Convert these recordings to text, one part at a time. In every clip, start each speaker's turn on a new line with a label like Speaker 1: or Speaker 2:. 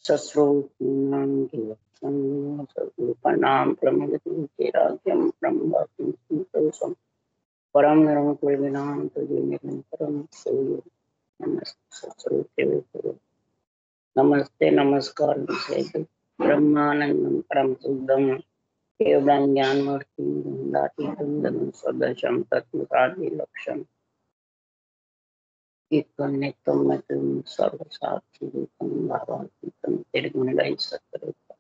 Speaker 1: सस्रोनाम प्रमुखराज्यम ब्रह्म परम निर्मकुलविनाम तुझे निरंतरम सूर्य नमस्ते नमस्ते नमस्कार ब्रह्मानंदम परम शुद्धम केवलं ज्ञानमूर्तिं गंगातीतं सदशं तत्त्वसाधि लक्ष्यम् नित्यं मतं सर्वसाक्षिरूपं भावातीतं निर्गुणरहितं सत्त्वरूपं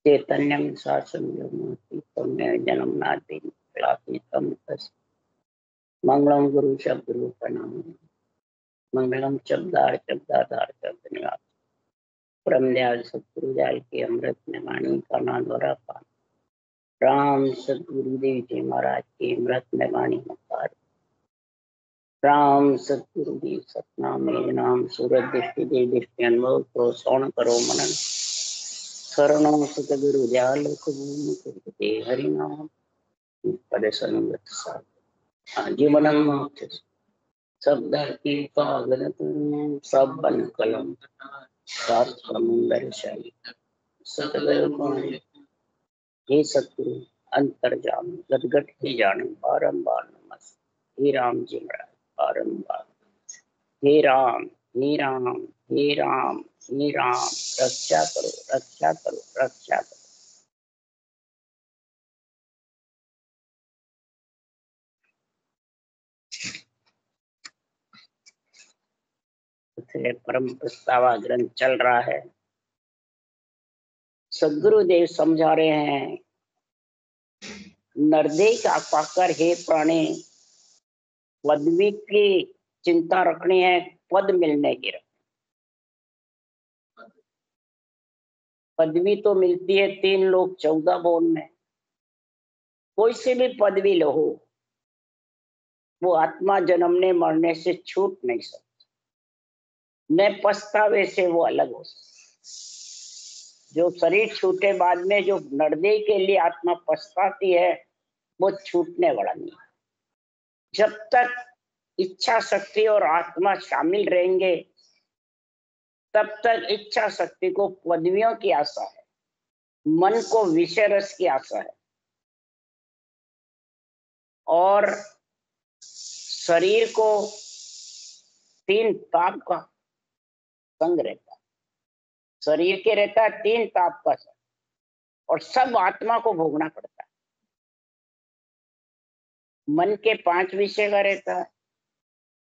Speaker 1: चैतन्यं शासनं व्योमातीतं जन्मनादीं क्लातीतं तस्य मंगलम गुरु शब्द रूपनाम मंगलम शब्दाधार शब्द निवास परम दयाल सतगुरु दयाल के अमृत में वाणी का नाम द्वारा पान राम सतगुरुदेव जी महाराज की अमृत में वाणी मुखार राम सतगुरुदेव सतनाम मेरे नाम सूरज दृष्टि दे दृष्टि अनुभव करो श्रवण करो मनन शरणों सतगुरु दयाल को हरि नाम पद संगत साथ जीवन मोक्ष शब्द की पागल सब बन कलम सात समुंदर शाही सतगुरु हे सतगुरु अंतर्जाम गदगद की जाने बारंबार नमस्ते हे राम जी महाराज बारंबार हे राम हे राम हे राम हे राम रक्षा करो रक्षा करो रक्षा करो। परम प्रस्तावा ग्रंथ चल रहा है। सदगुरुदेव समझा रहे हैं नरदेह का पाकर हे प्राणी पदवी की चिंता रखनी है पद मिलने की। पदवी तो मिलती है 3 लोग 14 भुवन में, कोई से भी पदवी लो वो आत्मा जन्मने मरने से छूट नहीं सकती, न पछतावे से वो अलग हो सकती। जो शरीर छूटे बाद में जो नरदेह के लिए आत्मा पछताती है वो छूटने वाला नहीं। जब तक इच्छा शक्ति और आत्मा शामिल रहेंगे तब तक इच्छा शक्ति को पदवियों की आशा है, मन को विषय रस की आशा है और शरीर को 3 ताप का संग रहता है। शरीर के रहता है 3 ताप का संग और सब आत्मा को भोगना पड़ता है। मन के 5 विषय का रहता है,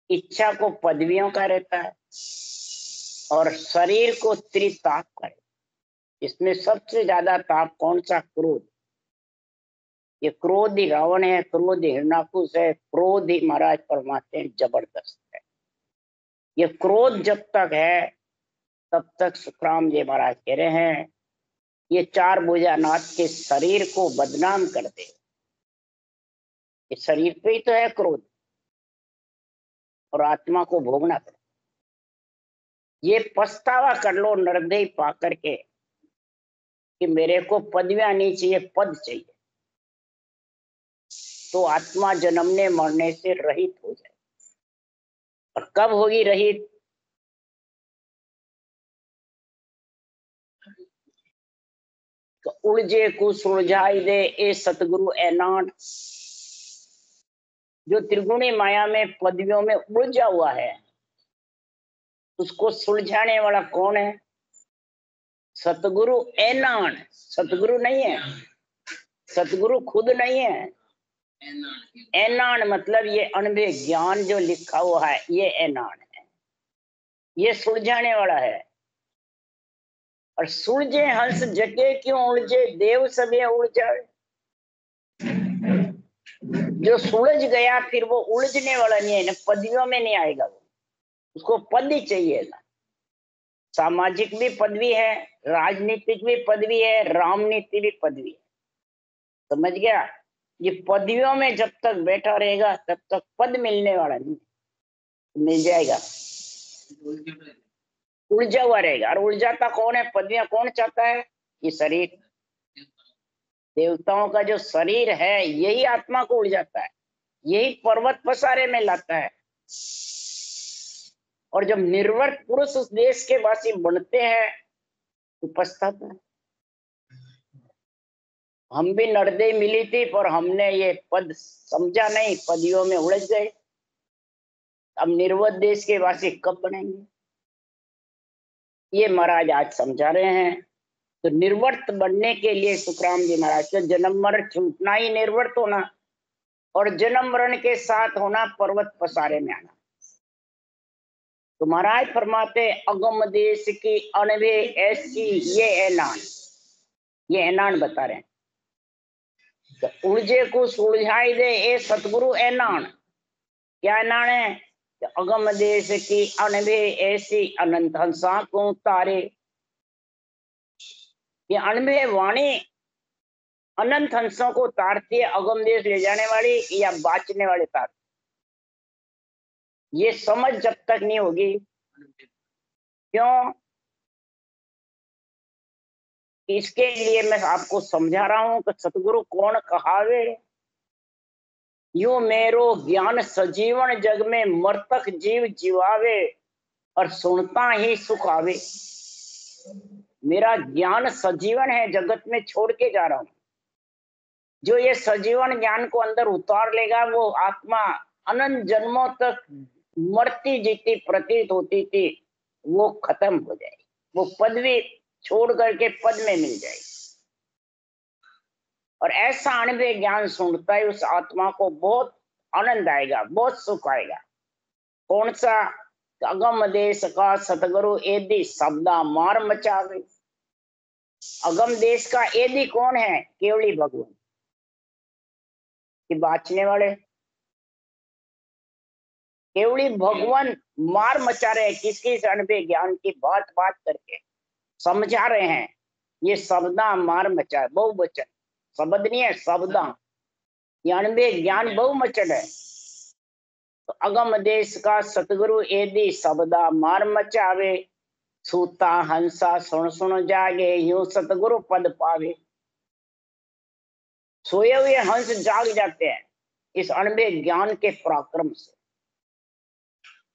Speaker 1: इच्छा को पदवियों का रहता है और शरीर को त्रिताप का रहता है। इसमें सबसे ज्यादा ताप कौन सा? क्रोध। ये क्रोध ही रावण है, क्रोध ही हिरण्याकुश है, क्रोध ही महाराज परमात्मा जबरदस्त है। ये क्रोध जब तक है तब तक सुखराम जी महाराज कह रहे हैं ये 4 भुजानाथ के शरीर को बदनाम कर दे। ये शरीर पे ही तो है क्रोध और आत्मा को भोगना पड़े। ये पछतावा कर लो नरदेह पा करके कि मेरे को पदवियां नहीं चाहिए, पद चाहिए, तो आत्मा जन्मने मरने से रहित हो जाए। और कब होगी रहित? तो उलझे को सुलझाई दे ए सतगुरु ऐनान। जो त्रिगुणी माया में पदवियों में उलझा हुआ है उसको सुलझाने वाला कौन है? सतगुरु ऐनान। सतगुरु नहीं है, सतगुरु खुद नहीं है। ऐनान मतलब ये अनबे ज्ञान जो लिखा हुआ है ये ऐनान है, ये सुलझाने वाला है। और सुलझे हंस जगे क्यों उलझे देव सभी उलझा। जो सुलझ गया फिर वो उलझने वाला नहीं है ना, पदवियों में नहीं आएगा वो, उसको पद ही चाहिए ना। सामाजिक भी पदवी है, राजनीतिक भी पदवी है, रामनीति भी पदवी है। समझ गया? ये पदवियों में जब तक बैठा रहेगा तब तक पद मिलने वाला नहीं। मिल जाएगा, उलझा हुआ रहेगा। और उलझाता कौन है? पदवियां कौन चाहता है? ये शरीर। देवताओं का जो शरीर है यही आत्मा को उलझाता है, यही पर्वत पसारे में लाता है। और जब निर्वर्त पुरुष उस देश के वासी बनते हैं उपस्थित है। हम भी नरदे मिली थी पर हमने ये पद समझा नहीं, पदियों में उलझ गए। अब निर्वत देश के वासी कब बनेंगे, ये महाराज आज समझा रहे हैं। तो निर्वर्त बनने के लिए सुखराम जी महाराज के जन्म मरण छूटना ही निर्वर्त होना, और जन्म मरण के साथ होना पर्वत पसारे में आना। तो महाराज फरमाते अगम देश की अनवे ऐसी ये ऐलान, ये ऐलान बता रहे हैं। तो उलझे को सुलझाई दे ए सतगुरु ऐलान। क्या ऐलान है? अगम देश की अनवे ऐसी अनंत हंसा को तारे। ये अनवे वाणी अनंत हंसों को तारती है, अगम देश ले जाने वाली या बाचने वाले तार। ये समझ जब तक नहीं होगी, क्यों? इसके लिए मैं आपको समझा रहा हूं कि सतगुरु कौन कहावे, यो मेरो ज्ञान सजीवन जग में मर्तक जीव जीवावे, और सुनता ही सुख आवे। मेरा ज्ञान सजीवन है, जगत में छोड़ के जा रहा हूं। जो ये सजीवन ज्ञान को अंदर उतार लेगा वो आत्मा अनंत जन्मों तक मरती जीती प्रतीत होती थी, वो खत्म हो जाएगी, वो पदवी छोड़ करके पद में मिल जाएगी। और ऐसा अनुभव ज्ञान सुनता है उस आत्मा को बहुत आनंद आएगा, बहुत सुख आएगा। कौन सा? अगम देश का सतगुरु एदी शब्दा मार मचावे। अगम देश का एदी कौन है? केवली भगवान कि बाचने वाले। केवली भगवान मार मचा रहे हैं, किसकी अनुभव ज्ञान की बात बात करके समझा रहे हैं। ये शब्दा मार मचा, बहुवचन शब्द नहीं है, शब्दा। ये अनुभव ज्ञान बहुवचन है। तो अगम देश का सतगुरु एदी शब्दा मार मचावे, सूता हंसा सुन सुन जागे, यूं सतगुरु पद पावे। सोए हुए हंस जाग जाते हैं इस अनुभव ज्ञान के पराक्रम से,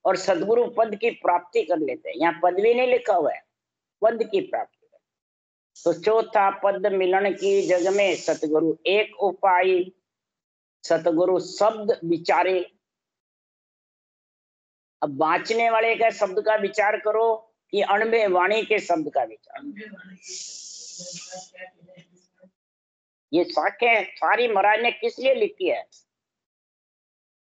Speaker 1: और सदगुरु पद की प्राप्ति कर लेते हैं। यहाँ पद भी नहीं लिखा हुआ है, पद की प्राप्ति। तो चौथा पद मिलन की जग में सतगुरु एक उपाय, सतगुरु शब्द विचारे। अब बाँचने वाले का शब्द का विचार करो कि अणबे वाणी के शब्द का विचार। ये साखें सारी महाराज ने किस लिए लिखी है?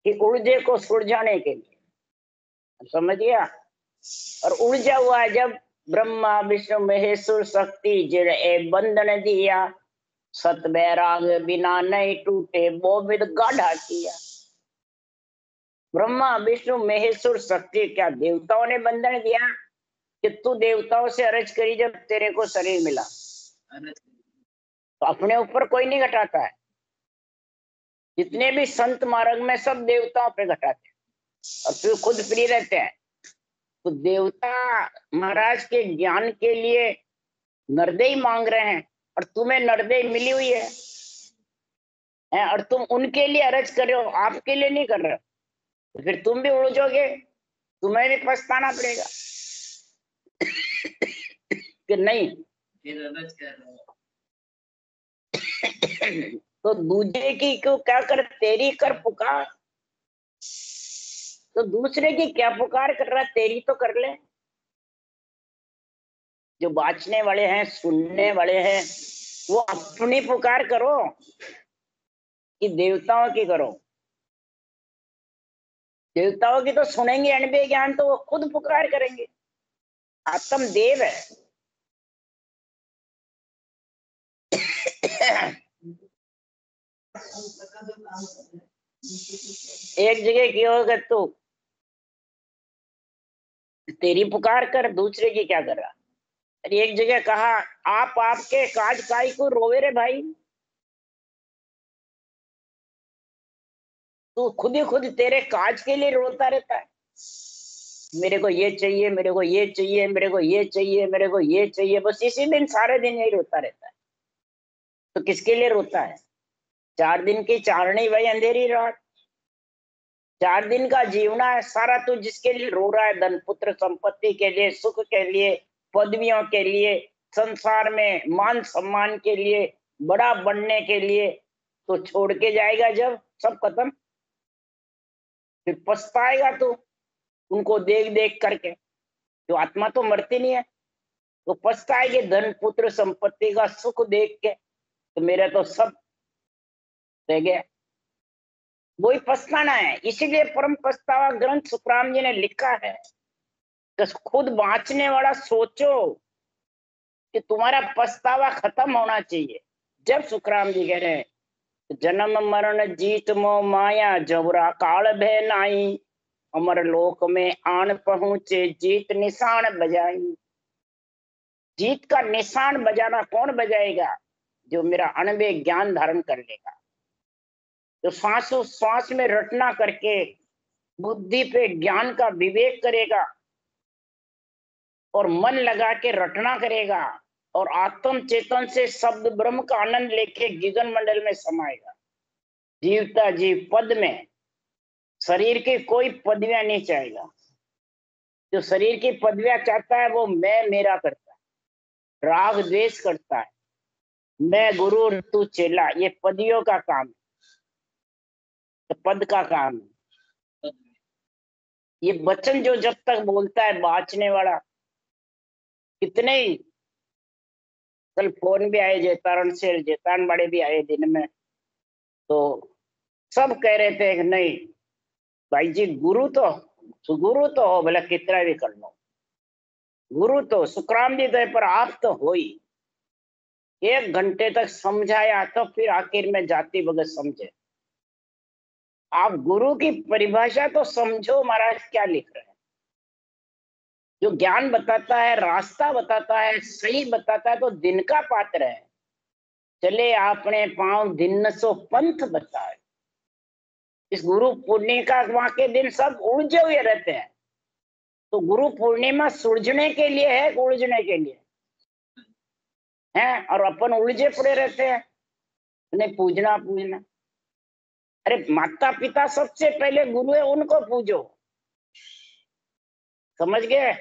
Speaker 1: कि उलझे को सुलझाने के लिए, समझ गया? और उलझा हुआ है जब ब्रह्मा विष्णु महेश्वर शक्ति जिड़ ए बंधन दिया, सत बैराग बिना नहीं टूटे वो विद गाढ़ा किया। ब्रह्मा विष्णु महेश्वर शक्ति, क्या देवताओं ने बंधन दिया कि तू देवताओं से अर्ज करी जब तेरे को शरीर मिला? तो अपने ऊपर कोई नहीं घटाता है। जितने भी संत मार्ग में सब देवताओं पे घटाते हैं और फिर खुद फ्री रहते हैं। तो देवता महाराज के ज्ञान के लिए नरदेई मांग रहे हैं और तुम्हें नरदेई मिली हुई है, और तुम उनके लिए अर्ज कर रहे हो, आपके लिए नहीं कर रहे हो। तो फिर तुम भी उलझोगे, तुम्हें भी पछताना पड़ेगा कि नहीं। तो दूसरे की क्यों क्या कर, तेरी कर पुकार। तो दूसरे की क्या पुकार कर रहा, तेरी तो कर ले। जो बाँचने वाले हैं, सुनने वाले हैं, वो अपनी पुकार करो कि देवताओं की करो। देवताओं की तो सुनेंगे अनुभव ज्ञान, तो वो खुद पुकार करेंगे। आत्म देव है। एक जगह की होगा तू तेरी पुकार कर, दूसरे की क्या कर रहा। अरे एक जगह कहा आप आपके काज काई को रोवे रे भाई, तू खुद ही खुद तेरे काज के लिए रोता रहता है। मेरे को ये चाहिए, मेरे को ये चाहिए, मेरे को ये चाहिए, मेरे को ये चाहिए, बस इसी दिन सारे दिन यही रोता रहता है। तो किसके लिए रोता है? 4 दिन की चारणी भाई, अंधेरी रात, 4 दिन का जीवना है सारा। तू जिसके लिए रो रहा है, धन पुत्र संपत्ति के लिए, सुख के लिए, पदवियों के लिए, संसार में मान सम्मान के लिए, बड़ा बनने के लिए, तो छोड़ के जाएगा जब सब खत्म, फिर पछताएगा तू उनको देख देख करके। जो आत्मा तो मरती नहीं है, तो पछताएगी धन पुत्र संपत्ति का सुख देख के, तो मेरा तो सब रह गया। वही पछताना है। इसीलिए परम पछतावा ग्रंथ सुखराम जी ने लिखा है कि खुद बांचने वाला सोचो कि तुम्हारा पछतावा खत्म होना चाहिए। जब सुखराम जी कह रहे हैं जन्म मरण जीत मोह माया जबरा काल भय नाई, अमर लोक में आन पहुंचे जीत निशान बजाई। जीत का निशान बजाना कौन बजाएगा? जो मेरा अनबे ज्ञान धारण कर लेगा, जो सांसों सांस में रटना करके बुद्धि पे ज्ञान का विवेक करेगा और मन लगा के रटना करेगा और आत्म चेतन से शब्द ब्रह्म का आनंद लेके गगन मंडल में समाएगा। जीवता जीव पद में, शरीर की कोई पदवियां नहीं चाहेगा। जो शरीर की पदवियां चाहता है वो मैं मेरा करता है, राग द्वेष करता है, मैं गुरु और तू चेला, ये पदियों का काम है, तो पद का काम है। ये वचन जो जब तक बोलता है बाँचने वाला, कितने ही कल फोन भी आए जेतारण से, जेतान बड़े भी आए दिन में, तो सब कह रहे थे कि नहीं भाई जी गुरु तो हो, भले कितना भी कर लो, गुरु तो सुखराम जी थे, पर आप तो हो ही। 1 घंटे तक समझाया तो फिर आखिर में जाति भगत समझे। आप गुरु की परिभाषा तो समझो महाराज क्या लिख रहे हैं। जो ज्ञान बताता है, रास्ता बताता है, सही बताता है, तो दिन का पात्र है। चले आपने पांव दिन सो पंथ बताए। इस गुरु पूर्णिमा वहां के दिन सब उलझे हुए रहते हैं, तो गुरु पूर्णिमा सुलझने के लिए है, उलझने के लिए है, और अपन उलझे पड़े रहते हैं, उन्हें पूजना। अरे माता पिता सबसे पहले गुरु है, उनको पूजो। समझ गए?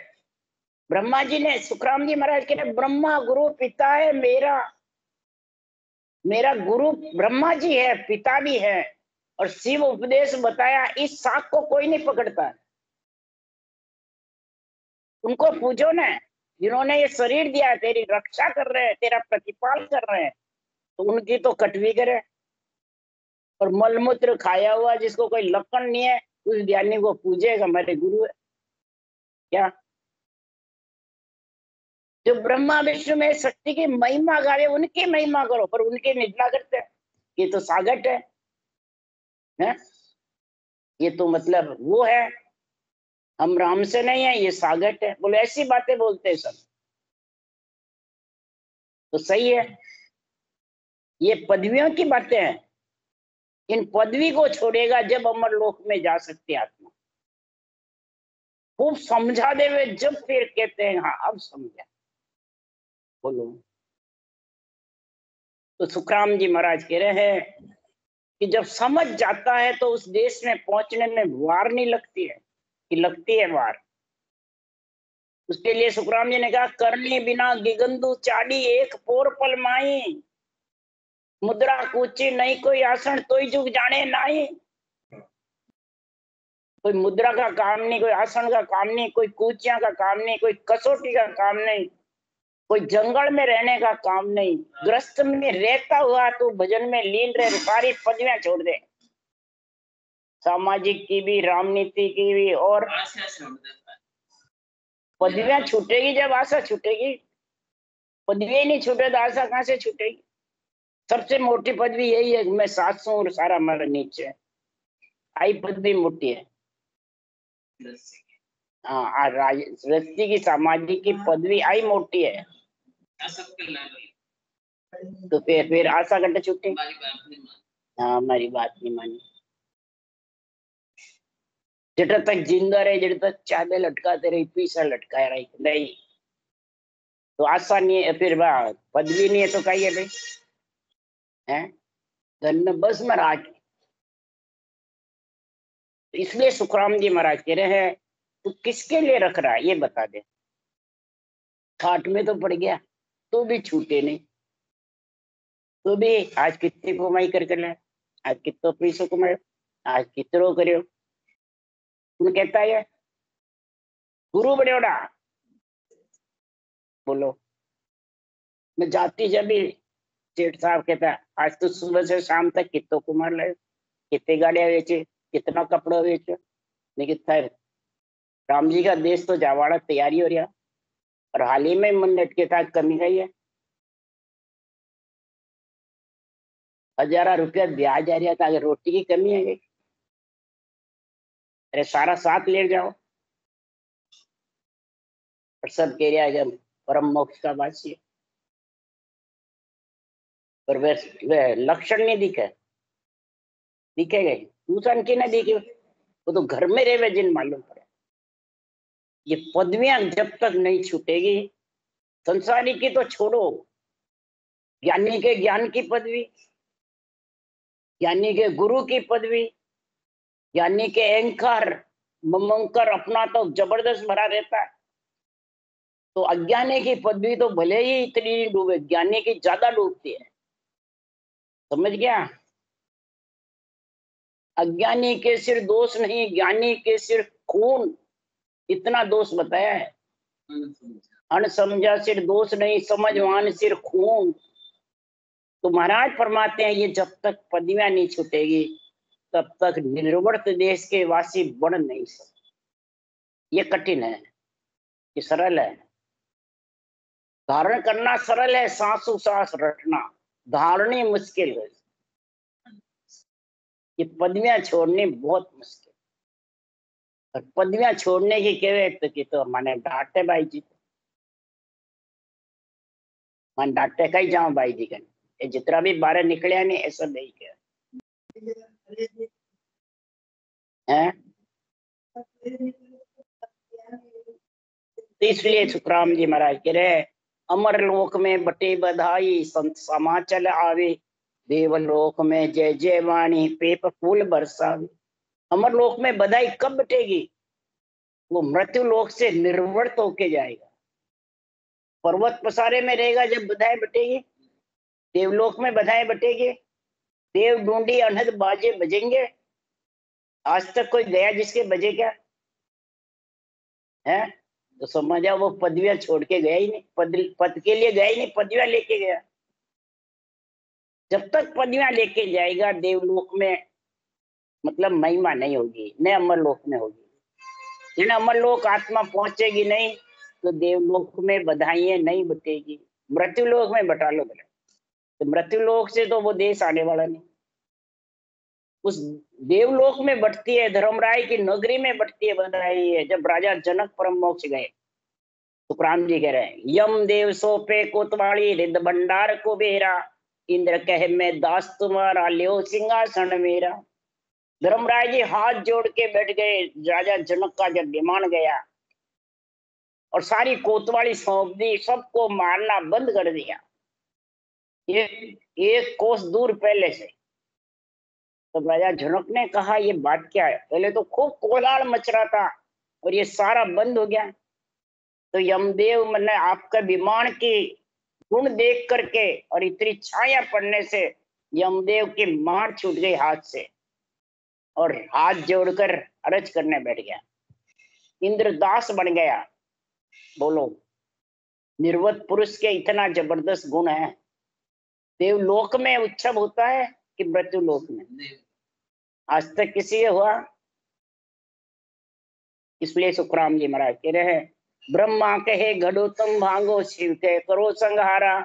Speaker 1: ब्रह्मा जी ने, सुखराम जी महाराज के लिए ब्रह्मा गुरु पिता है मेरा गुरु ब्रह्मा जी है, पिता भी है, और शिव उपदेश बताया। इस साख को कोई नहीं पकड़ता है। उनको पूजो ना, जिन्होंने ये शरीर दिया, तेरी रक्षा कर रहे हैं, तेरा प्रतिपाल कर रहे हैं, तो उनकी तो कटवी करे। और मलमूत्र खाया हुआ जिसको कोई लक्षण नहीं है, उस ज्ञानी को पूजेगा हमारे गुरु है क्या? जो ब्रह्मा विष्णु में शक्ति की महिमा गावे, उनकी महिमा करो, पर उनकी निंदा करते हैं। ये तो सागट है? ये तो मतलब वो है, हम राम से नहीं है, ये सागट है। बोले ऐसी बातें बोलते हैं सब, तो सही है। ये पदवियों की बातें हैं। इन पदवी को छोड़ेगा जब अमर लोक में जा सकती आत्मा। खूब समझा दे वे, जब फिर कहते हैं हाँ अब समझा। बोलो। तो सुखराम जी महाराज कह रहे हैं कि जब समझ जाता है तो उस देश में पहुंचने में वार नहीं लगती है, कि लगती है वार। उसके लिए सुखराम जी ने कहा करनी बिना गिगंदू चाड़ी एक पोर पल माई, मुद्रा कूची नहीं कोई आसन तोई जुग जाने नाई। कोई मुद्रा का काम नहीं, कोई आसन का काम नहीं, कोई कूचिया का काम नहीं, कोई कसौटी का काम नहीं, कोई जंगल में रहने का काम नहीं। ग्रस्त में रहता हुआ तो भजन में लीन रहे, सारी पदवियां छोड़ दे, सामाजिक की भी, रामनीति की भी, और पदवियां छूटेगी जब आशा छूटेगी। पदवी नहीं छूटे तो आशा कहां से छूटेगी? सबसे मोटी पदवी यही है, मैं 700 और सारा मेरा नीचे है। आई पदवी मोटी है। हाँ, राजनीति की, सामाजिक की पदवी आई मोटी है, तो फिर आशा कटे छूटे। हाँ, हमारी बात नहीं मानी। जब तक जिंदा रहे, जब तक चादर लटकाते रही, पीछा लटकाया रही नहीं, तो आशा नहीं है, फिर पदवी नहीं है तो कही है भाई है धन में बस में राज। इसलिए सुखराम जी महाराज कह रहे हैं तू किसके लिए रख रहा है ये बता दे। खाट में तो पड़ गया, तो भी छूटे नहीं, तो भी आज कितनी कमाई करके लाए, आज कितना पैसों कमाए, आज कितनो करो, उन कहता है गुरु बड़ोड़ा। बोलो, मैं जाती जब भी सेठ साहब कहता है आज तो सुबह से शाम तक कितो कुमार लाए, कितनी गाड़ियां बेचे, कितना कपड़ा बेचे, लेकिन खैर राम जी का देश तो जावाड़ा तैयारी हो रहा, और हाल ही में मन लटके था कमी गई है, 1000 रुपया ब्याज आ रहा था, अगर रोटी की कमी है गई, अरे सारा साथ ले जाओ, और सब कह रहा है परम मोक्ष का वासी है, पर वह लक्षण नहीं दिखे, दिखेगा दूसरा की ना दिखे, वो तो घर में रहे जिन मालूम पड़े। ये पदवियां जब तक नहीं छूटेगी, संसारी की तो छोड़ो, ज्ञानी के ज्ञान की पदवी, ज्ञानी के गुरु की पदवी, ज्ञानी के अहंकार ममंकर अपना तो जबरदस्त भरा रहता है, तो अज्ञानी की पदवी तो भले ही इतनी नहीं डूबे, ज्ञानी की ज्यादा डूबती है, समझ गया। अज्ञानी के सिर दोष नहीं, ज्ञानी के सिर खून, इतना दोष बताया है। अनसमझा सिर दोष नहीं, समझवान सिर खून। तो महाराज फरमाते हैं ये जब तक पदवियां नहीं छूटेगी तब तक निर्वर्त देश के वासी बन नहीं सकते। ये कठिन है, ये सरल है, धारण करना सरल है, सांसों सांस रटना धारणी मुश्किल है, ये पदवियां छोड़नी बहुत मुश्किल। और पदवियां छोड़ने की कहे तो मैंने डांटे भाई जी, मैं डांटे का ही जाऊं भाई जी का, ये जितना भी बाहर निकले नहीं ऐसा नहीं किया है। तो इसलिए सुखराम जी महाराज कह रहे अमर लोक में बटे बधाई संत समाचल आवे, देवलोक में जय जय वाणी पेप फूल बरसावे। अमर लोक में बधाई कब बटेगी, वो मृत्यु लोक से निर्वर्त होके जाएगा, पर्वत पसारे में रहेगा जब बधाई बटेगी, देवलोक में बधाई बटेगी, देव ढूंढी अनहद बाजे बजेंगे। आज तक कोई गया जिसके बजे क्या है, तो समझ जाओ वो पदवियां छोड़ के गया ही नहीं, पद के लिए गया ही नहीं, पदवियां लेके गया। जब तक पदवियां लेके जाएगा देवलोक में मतलब महिमा नहीं होगी, न अमर लोक में होगी। जिन अमर लोक आत्मा पहुंचेगी नहीं तो देवलोक में बधाइयां नहीं बटेगी, मृत्यु लोक में बटा लो बोले, तो मृत्यु लोक से तो वो देश आने वाला नहीं, उस देवलोक में बटती है, धर्मराय की नगरी में बटती है बधाई है। जब राजा जनक परम मोक्ष गए, सुखराम जी कह रहे हैं यम देव सोपे कोतवाली रिद भंडार को बेरा, इंद्र कहे मैं दास तुम्हारा लियो सिंहासन मेरा। धर्मराय जी हाथ जोड़ के बैठ गए, राजा जनक का जब विमान गया और सारी कोतवाली सौंप दी, सबको मारना बंद कर दिया, एक कोस दूर पहले से। तो राजा जनक ने कहा ये बात क्या है, पहले तो खूब कोलाहल मच रहा था और ये सारा बंद हो गया। तो यमदेव मैंने आपका विमान की गुण देख करके और इतनी छाया पड़ने से यमदेव की मार छूट गई हाथ से और हाथ जोड़कर अरज करने बैठ गया, इंद्रदास बन गया। बोलो, निर्वत पुरुष के इतना जबरदस्त गुण है। देवलोक में उत्सव होता है कि मृत्यु लोक में? आज तक किसी हुआ? इसलिए सुखराम जी महाराज कह रहे हैं ब्रह्मा कहे घड़ो तुम भांगो, शिव कहे करो संहारा,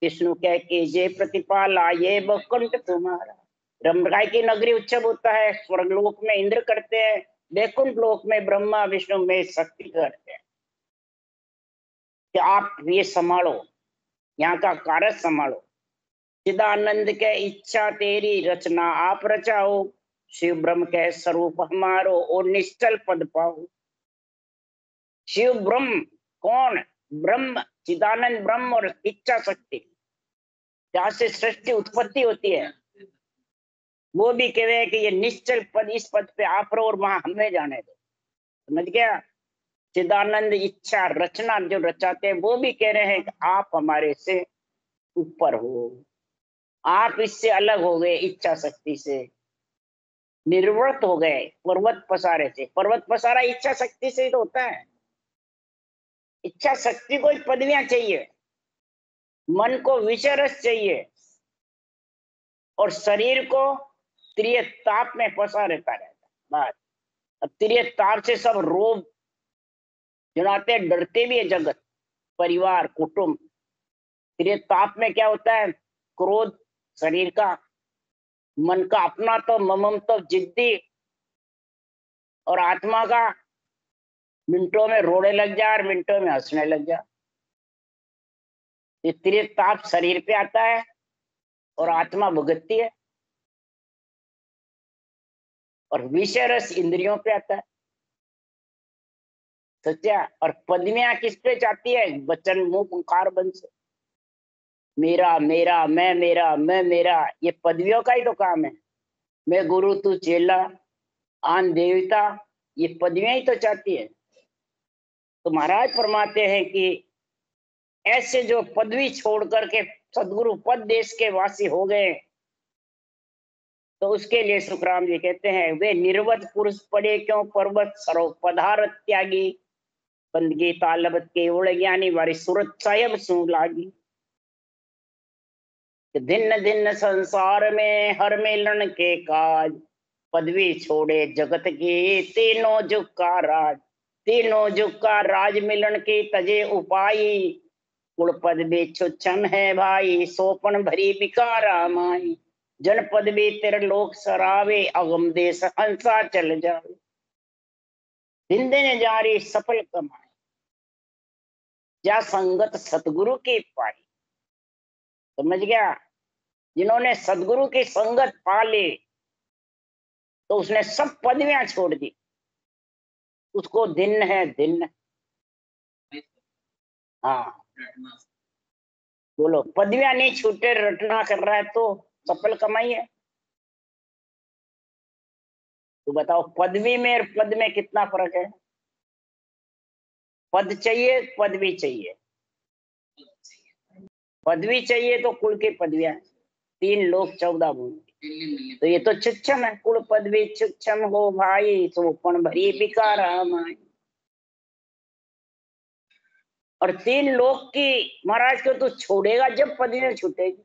Speaker 1: विष्णु कह के जे प्रतिपाला ये बकुंठ तुम्हारा। ब्रह्मराय की नगरी उत्सव होता है, स्वर्ग लोक में इंद्र करते हैं, वैकुंठ लोक में ब्रह्मा विष्णु में शक्ति करते हैं कि आप ये संभालो, यहाँ का कार्य संभालो। चिदानंद के इच्छा तेरी रचना आप रचाओ, शिव ब्रह्म के स्वरूप हमारो और निश्चल पद पाओ। शिव ब्रह्म कौन? ब्रह्म, चिदानंद ब्रह्म और इच्छा शक्ति, जहां से सृष्टि उत्पत्ति होती है, वो भी कह रहे हैं कि ये निश्चल पद, इस पद पे आप रहो और वहां हमें जाने दो। समझ गया? चिदानंद इच्छा रचना जो रचाते हैं वो भी कह रहे हैं कि आप हमारे से ऊपर हो, आप इससे अलग हो गए, इच्छा शक्ति से निर्वृत हो गए पर्वत पसारे से। पर्वत पसारा इच्छा शक्ति से ही तो होता है। इच्छा शक्ति को पदवियां चाहिए, मन को विषय रस चाहिए और शरीर को त्रिय ताप में फंसा रहता बस। अब त्रिय ताप से सब रोग जुड़ाते, डरते भी है जगत, परिवार, कुटुंब। त्रिय ताप में क्या होता है? क्रोध शरीर का, मन का अपना तो ममम तो जिद्दी, और आत्मा का मिनटों में रोने लग जा और मिनटों में हंसने लग जा। ये त्रिय ताप शरीर पे आता है और आत्मा भुगतती है, और विषय रस इंद्रियों पे आता है। सच्चा। और पद्मियां किस पे जाती है? वचन मुख ओंकार बंद से। मेरा मेरा, मैं मेरा, मैं मेरा, ये पदवियों का ही तो काम है। मैं गुरु तू चेला, आन देवता, ये पदवियां ही तो चाहती है। तो महाराज फरमाते हैं कि ऐसे जो पदवी छोड़ करके सदगुरु पद देश के वासी हो गए, तो उसके लिए सुखराम जी कहते हैं, वे निर्वत पुरुष पड़े क्यों पर्वत सरो पधारत त्यागी, बंदगी तालबत के उड़ ज्ञानी वारी सूरत साहेब सू लागी। धिन्न धिन्न संसार में हर मिलन के काज, पदवी छोड़े जगत की तीनों जुग का राज। तीनों जुग का राज मिलन के तजे उपाई, कुल पद भी छुच्छम है भाई, सोपन भरी बिकारा माई। जनपद भी तेरे लोक सरावे, अगम देश हंसा चल जावे। दिन दिन जारी सफल कमाई, जा संगत सतगुरु की पाई। समझ गया? जिन्होंने सदगुरु की संगत पा ली तो उसने सब पदवियां छोड़ दी, उसको दिन है दिन। हाँ बोलो, पदवियां नहीं छूटे, रटना कर रहा है तो सफल कमाई है। तो बताओ पदवी में और पद में कितना फर्क है? पद चाहिए, पदवी चाहिए। पदवी चाहिए तो कुल की पदवियां, 3 लोक 14 भूमि, तो ये तो छुच्छम है। कुल पदवी छुच्छम हो भाई, सोपन भरी बिकारा माई। और 3 लोक की महाराज को तो छोड़ेगा जब पदवी छूटेगी।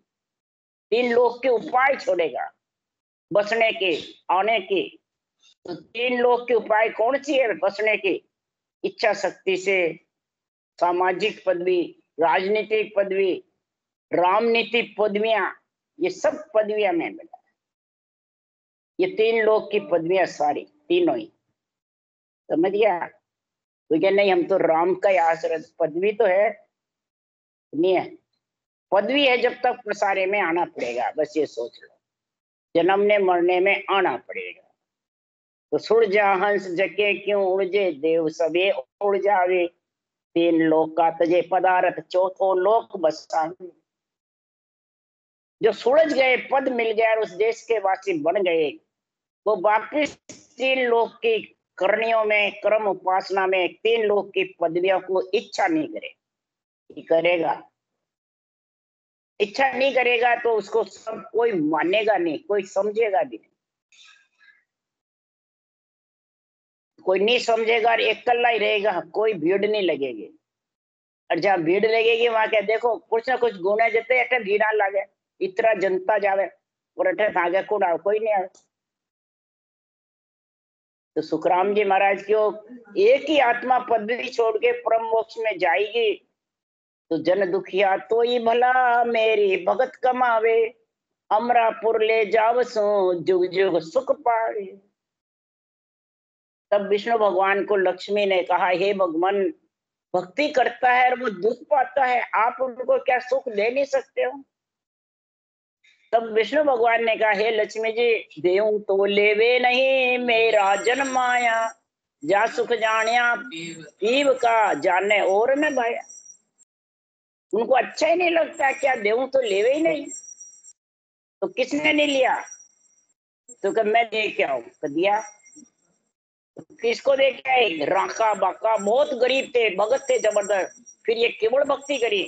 Speaker 1: 3 लोक के उपाय छोड़ेगा, बसने के, आने की। तो 3 लोक के उपाय कौन सी है बसने की? इच्छा शक्ति से, सामाजिक पदवी, राजनीतिक पदवी, रामनीति पदवियां, ये सब पदवियां में मिला। ये 3 लोक की पदवियां सारी, तीनों ही। समझ गया? तो क्या नहीं, हम तो राम का ही आश्रय। पदवी तो है नहीं है, पदवी है जब तक प्रसारे में आना पड़ेगा, बस ये सोच लो। जन्मने मरने में आना पड़ेगा। तो सुर जा हंस जके क्यों उड़जे, देव सबे उड़ जावे। 3 लोक का तजे पदार्थ, चौथो लोक बसावे। जो सुलझ गए, पद मिल गया और उस देश के वासी बन गए, वो वापिस 3 लोक की करनियों में, कर्म उपासना में 3 लोक की पदवियों को इच्छा नहीं करेगा। इच्छा नहीं करेगा तो उसको सब कोई मानेगा नहीं, कोई समझेगा भी नहीं। कोई नहीं समझेगा और एकल्ला ही रहेगा, कोई भीड़ नहीं लगेगी। और जहाँ भीड़ लगेगी वहां क्या देखो, कुछ ना कुछ गुणे जते अटे भीड़ लगे, इतना जनता जावे और अटे भागे कूड़ा कोई नहीं आवे। तो सुखराम जी महाराज क्यों एक ही आत्मा पदवी छोड़ के परम मोक्ष में जाएगी, तो जन दुखिया तो ही भला मेरी भगत कमावे, अमरापुर ले जाव सो जुग जुग सुख पावे। तब विष्णु भगवान को लक्ष्मी ने कहा, हे भगवान, भक्ति करता है और वो दुख पाता है, आप उनको क्या सुख दे नहीं सकते हो? तब विष्णु भगवान ने कहा, हे लक्ष्मी जी, देऊं तो लेवे नहीं, मेरा जन्म आया, जा सुख जानिया पीव का, जाने और न भाया। उनको अच्छा ही नहीं लगता, क्या देऊं तो लेवे ही नहीं। तो किसने नहीं लिया? तो कब मैं दे क्या हूं, दिया। किसको देखे आए? राका बाका, बहुत गरीब थे, भगत थे जबरदस्त, फिर ये केवल भक्ति करी।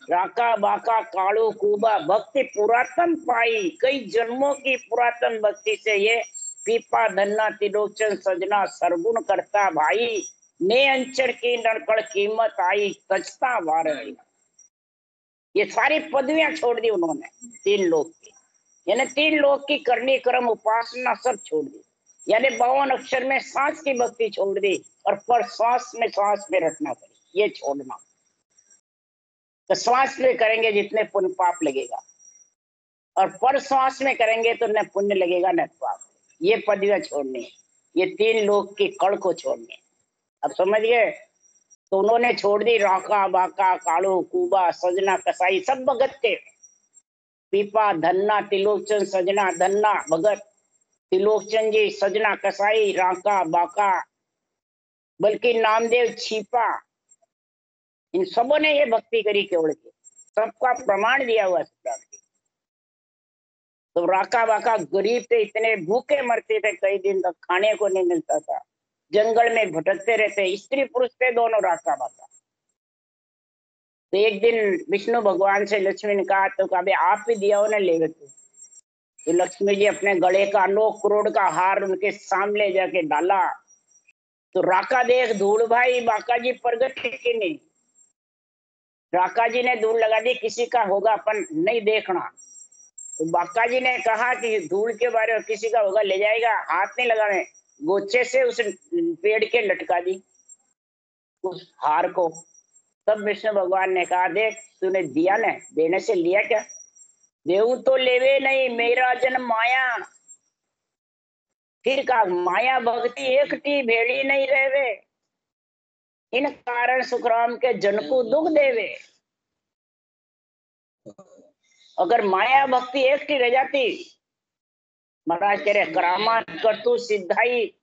Speaker 1: राका बाका कालू कूबा, भक्ति पुरातन पाई, कई जन्मों की पुरातन भक्ति से ये पीपा धन्ना तिलोचन सजना सरगुण करता भाई, ने अंचर की नरकड़ कीमत आई तजता वार। ये सारी पदवियां छोड़ दी उन्होंने, 3 लोक की, यानी 3 लोक की करनी कर्म उपासना सब छोड़ दी, यानी 52 अक्षर में सांस की भक्ति छोड़ दी, और पर सांस में रखना पड़ी, ये छोड़ना। तो श्वास में करेंगे जितने पुण्य पाप लगेगा, और पर श्वास में करेंगे तो न पुण्य लगेगा न पाप। ये पदवियां छोड़नी है, ये 3 लोक की कड़ को छोड़नी है। अब समझ गए? तो उन्होंने छोड़ दी। राका बाका कालू कूबा सजना कसाई सब भगत थे। पीपा धन्ना तिलोचन सजना, धन्ना भगत, तिलोचन जी सजना कसाई, राका बाका, बल्कि नामदेव छिपा, इन सबों ने ये भक्ति करी केवल की, सबका प्रमाण दिया हुआ है। तो राका बाका गरीब थे, इतने भूखे मरते थे, कई दिन तक खाने को नहीं मिलता था, जंगल में भटकते रहते, स्त्री पुरुष थे दोनों राका बाका। तो एक दिन विष्णु भगवान से लक्ष्मी ने कहा, तो कहा आप ही दिया हो ना ले गए। तो लक्ष्मी जी अपने गले का 9 करोड़ का हार उनके सामने जाके डाला। तो राका देख धूल भाई, बाका जी प्रगट की नहीं। राका जी ने धूल लगा दी, किसी का होगा अपन नहीं देखना। तो बाका जी ने कहा कि धूल के बारे में किसी का होगा ले जाएगा, हाथ नहीं लगाने, गोचे से उस पेड़ के लटका दी उस हार को। तब विष्णु भगवान ने कहा, देख तूने दिया ना, देने से लिया क्या? देऊ तो लेवे नहीं, मेरा जन्म माया। फिर कहा, माया भक्ति एक टी भेड़ी नहीं रहवे, इन कारण सुखराम के जन को दुख देवे। अगर माया भक्ति एक टी रह जाती, महाराज कह रहे करामात करतु सिद्धाई,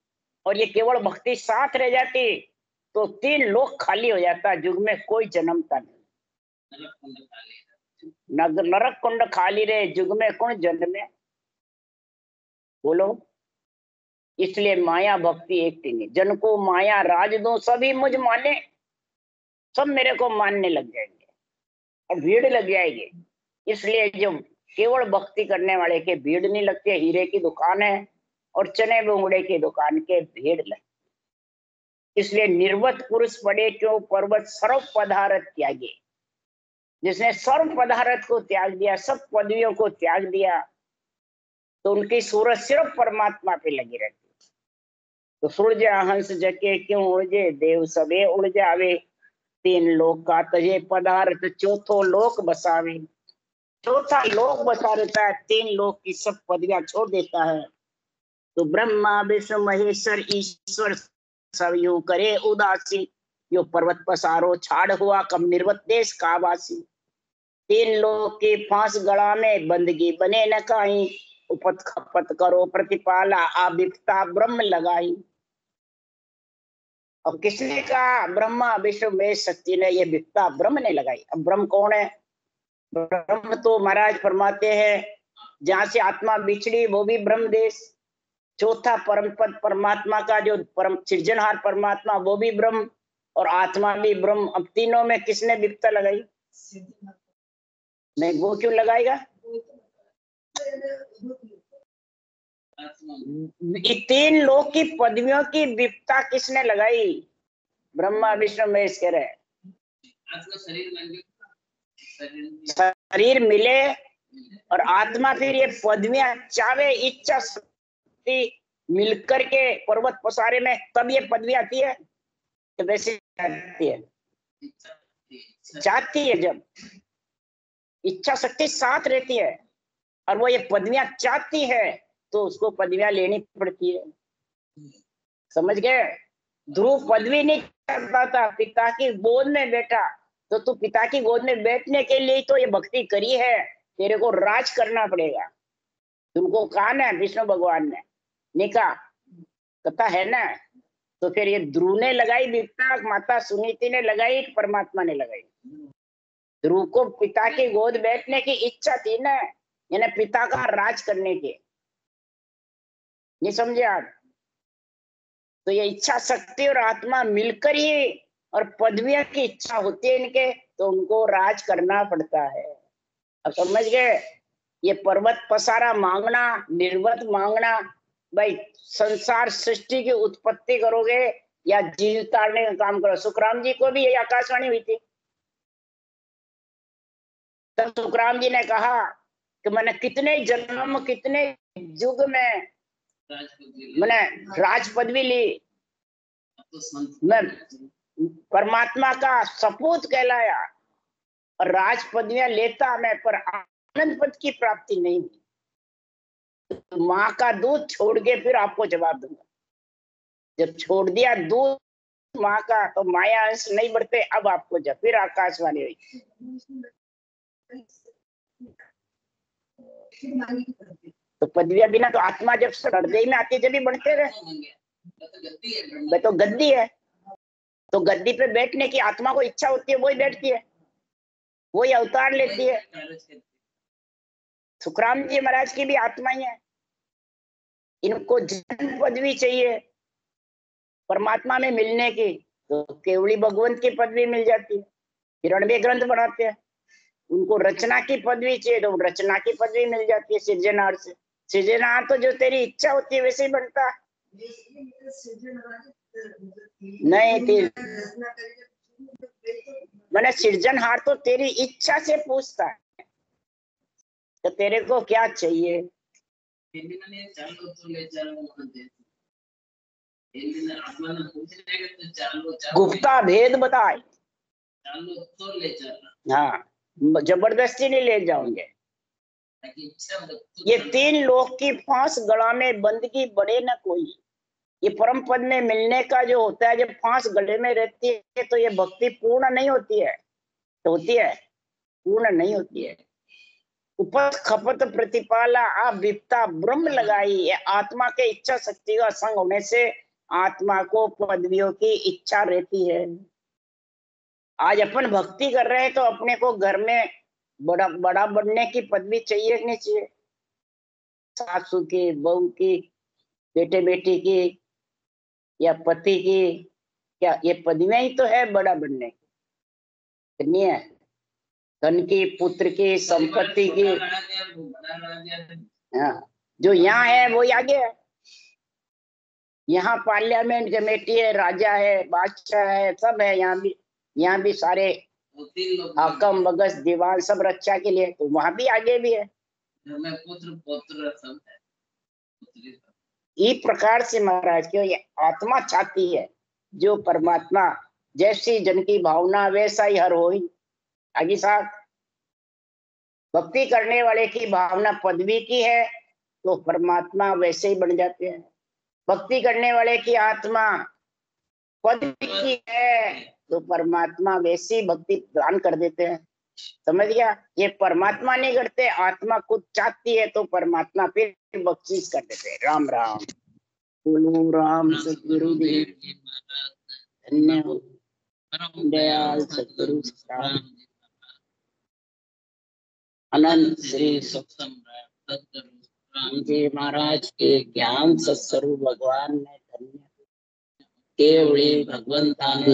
Speaker 1: और ये केवल भक्ति साथ रह जाती, तो 3 लोक खाली हो जाता, युग में कोई जन्मता नहीं। नरक कुंड खाली रहे, युग में कौन जन्मे? बोलो। इसलिए माया भक्ति एक नहीं। जन को माया राज दो, सभी मुझ माने, सब मेरे को मानने लग जाएंगे और भीड़ लग जाएगी। इसलिए जो केवल भक्ति करने वाले के भीड़ नहीं लगती, हीरे की दुकान है और चने बुंगड़े की दुकान के भीड़ लगती। इसलिए निर्वत पुरुष पड़े क्यों पर्वत सर्व पदार्थ त्यागे। जिसने सर्व पदार्थ को त्याग दिया, सब पदवियों को त्याग दिया, तो उनकी सूरत सिर्फ परमात्मा पे लगी रहती। तो सूर्य हंस जके क्यों उड़जे, देव सबे उड़ जावे, 3 लोक का तजे पदार्थ चौथो लोक बसावे। चौथा लोक बसा रहता है, 3 लोक की सब पदवियां छोड़ देता है। तो ब्रह्मा विष्णु महेश्वर ईश्वर सब यूं करे उदासी, यो पर्वत पसारो छाड़ हुआ कम निर्वत देश का वासी। 3 लोक के फांस गड़ा में बंदगी बने न काई, उपत खपत करो प्रतिपाला आबिकता ब्रह्म लगाई। अब किसने कहा? ब्रह्मा विष्णु महेश शक्ति ने ये बिकता ब्रह्म ने लगाई। अब ब्रह्म कौन है? ब्रह्म तो महाराज फरमाते हैं, जहां से आत्मा बिछड़ी वो भी ब्रह्म देश। चौथा परम पद परमात्मा का जो परम सृजनहार परमात्मा वो भी ब्रह्म, और आत्मा भी ब्रह्म। अब तीनों में किसने विपता लगाई? नहीं, वो क्यों लगाएगा? 3 लोक की पदवियों की विपता किसने लगाई? ब्रह्मा विष्णु महेश कह रहे। शरीर मिले और आत्मा फिर ये पदवियां चावे, इच्छा शक्ति मिलकर के पर्वत पसारे में, तब ये पदवियां आती है। तो वैसे आती है, चाहती है, जब इच्छा शक्ति साथ रहती है और वो ये पदवियां चाहती है, तो उसको पदवियां लेनी पड़ती है। समझ गए? ध्रुव पदवी नहीं करता था, पिता की गोद में बैठा, तो तू पिता की गोद में बैठने के लिए तो ये भक्ति करी है, तेरे को राज करना पड़ेगा। तुमको कहा ना विष्णु भगवान ने, नहीं कहा? कथा है ना। तो फिर ये ध्रुव ने लगाई विपता, माता सुनीति ने लगाई, परमात्मा ने लगाई। ध्रुव को पिता की गोद बैठने की इच्छा थी ना, यानी पिता का राज करने की। नहीं समझे आप? तो ये इच्छा शक्ति और आत्मा मिलकर ही और पदवियों की इच्छा होती है इनके, तो उनको राज करना पड़ता है। अब समझ गए? ये पर्वत पसारा मांगना, निर्वत मांगना, भाई संसार सृष्टि की उत्पत्ति करोगे या जीव तारने का काम करो। सुखराम जी को भी यही आकाशवाणी हुई थी। तब सुखराम जी ने कहा कि मैंने कितने जन्म कितने युग में मैंने राज पदवी ली, मैं परमात्मा का सपूत कहलाया और राज पदवियां लेता मैं, पर आनंद पद की प्राप्ति नहीं हुई। तो माँ का दूध छोड़ के फिर आपको जवाब दूंगा। जब छोड़ दिया दूध माँ का तो माया अंश नहीं बढ़ते। अब आपको जब फिर आकाशवाणी हुई, तो पदवियां बिना तो आत्मा जब हृदय में आती है जब भी बढ़ते रहे। तो गद्दी है, तो गद्दी पे बैठने की आत्मा को इच्छा होती है, वही बैठती है, वही अवतार लेती है। सुखराम जी महाराज की भी आत्मा ही है। इनको जन्म पदवी चाहिए परमात्मा में मिलने की, तो केवली भगवंत की पदवी मिल जाती है। हिरण्य ग्रंथ बनाते हैं, उनको रचना की पदवी चाहिए तो रचना की पदवी मिल जाती है सृजनहार से। सृजनहार तो जो तेरी इच्छा होती है वैसे ही बनता है। नहीं, मैंने सृजनहार तो तेरी इच्छा से पूछता है, तो तेरे को क्या चाहिए? गुप्ता भेद बताए। हाँ, जबरदस्ती नहीं ले जाओगे। ये तीन लोक की फांस गला में बंदगी बढ़े न कोई। ये परम पद में मिलने का जो होता है, जब फांस गले में रहती है तो ये भक्ति पूर्ण नहीं होती है। तो होती है, पूर्ण नहीं होती है। उपत खपत प्रतिपाला आप विपता ब्रह्म लगाई। ये आत्मा के इच्छा शक्ति का संग होने से आत्मा को पदवियों की इच्छा रहती है। आज अपन भक्ति कर रहे हैं तो अपने को घर में बड़ा बड़ा बनने की पदवी चाहिए कि नहीं चाहिए? सासू की, बहू की, बेटे बेटी की या पति की, क्या ये पदवियां ही तो है बड़ा बनने की? नहीं है? धन की, पुत्र की, संपत्ति की। हाँ, जो यहाँ है वो आगे है। यहाँ पार्लियामेंट कमेटी है, राजा है, बादशाह है, सब है। यहाँ भी सारे हाकम बगस दीवान सब रक्षा के लिए, तो वहां भी आगे भी है। पुत्र सब है। इस प्रकार से महाराज क्यों ये आत्मा चाहती है जो परमात्मा जैसी जन की भावना वैसा ही हर होई। आगे साहब, भक्ति करने वाले की भावना पदवी की है तो परमात्मा वैसे ही बन जाते हैं। भक्ति करने वाले की आत्मा पदवी की है तो परमात्मा वैसी भक्ति दान कर देते हैं। समझ गया? ये परमात्मा नहीं करते, आत्मा खुद चाहती है तो परमात्मा फिर बख्शीश कर देते हैं। राम राम। बोलो राम सतगुरुदेव धन्य हो, दयाल सतगुरु अनंत श्री जी महाराज के ज्ञान सत्स्वरूप भगवान ने धन्य केवली भगवंताने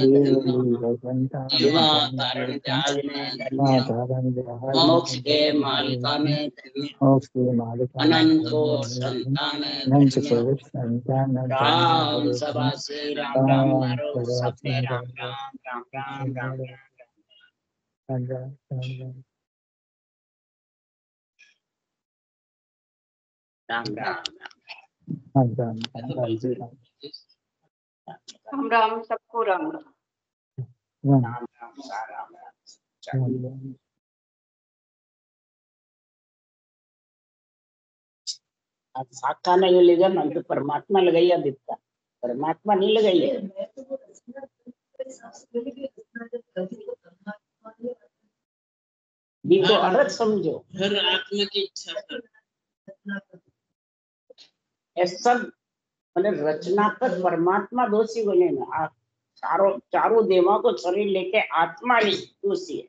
Speaker 1: युवा तारण जाग ने धन्य मोक्ष के मालिका में धन्य अनंतो संतान धन्य राम सभा से राम राम मारो सबने राम राम राम राम राम राम राम
Speaker 2: राम राम सबको राम राम
Speaker 1: राम राम राम राम। अब साका नहीं लेगा ना तो परमात्मा लगाइए। दिखता परमात्मा नहीं लगाइए। देखो अर्थ समझो, हर आत्मा की इच्छा ऐसा मतलब रचनात्मक परमात्मा दोषी बने ना। आप चारों देवों को शरीर लेके आत्मा ही दोषी है,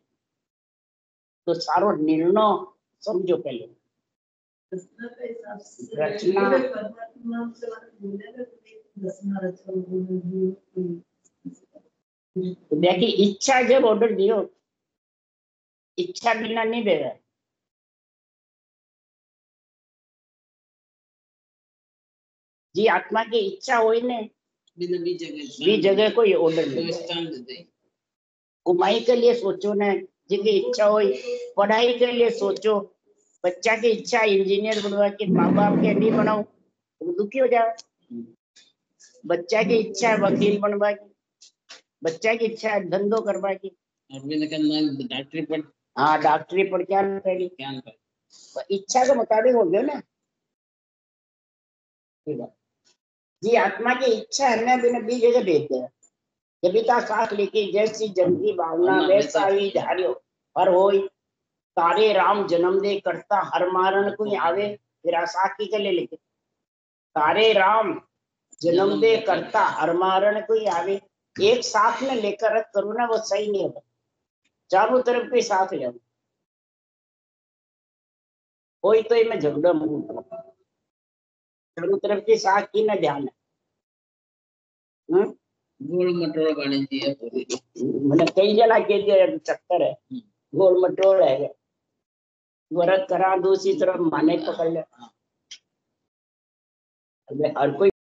Speaker 1: तो चारों निर्णय समझो पहले। रचना देखिए इच्छा जब ऑर्डर दियो, इच्छा बिना नहीं दे रहा। जी आत्मा की इच्छा होई ने भी जगह कोई ऑर्डर नहीं। कमाई के लिए सोचो ना, जिनकी इच्छा होई, पढ़ाई के लिए सोचो, बच्चा की इच्छा इंजीनियर बनवा के माँ बाप के नहीं बनाओ तो दुखी हो जाओ। बच्चा की इच्छा वकील बनवा की, बच्चा की इच्छा है धंधो करवा की, डॉक्टरी पढ़, हाँ डॉक्टरी पढ़ क्या करेगी, इच्छा के मुताबिक हो गया ना। जी आत्मा की इच्छा है ना बिना भी जगह देते हैं। जब का साथ लेके जैसी जन की भावना वैसा ही धारियो पर होई, तारे राम जन्म दे करता हर मारण कोई आवे, फिर साखी के लिए लिखे, तारे राम जन्म दे करता हर मारण कोई आवे। एक साथ में लेकर करूँ ना वो सही नहीं होगा, चारों तरफ के साथ जाओ, कोई तो मैं झगड़ा मूड, चारों तरफ के साथ की ना ध्यान है। गोल मटोल बने दिए मैंने कई जना के दिया चक्कर है, गोल मटोल है, वरत करा दूसरी तरफ माने पकड़ ले। हर कोई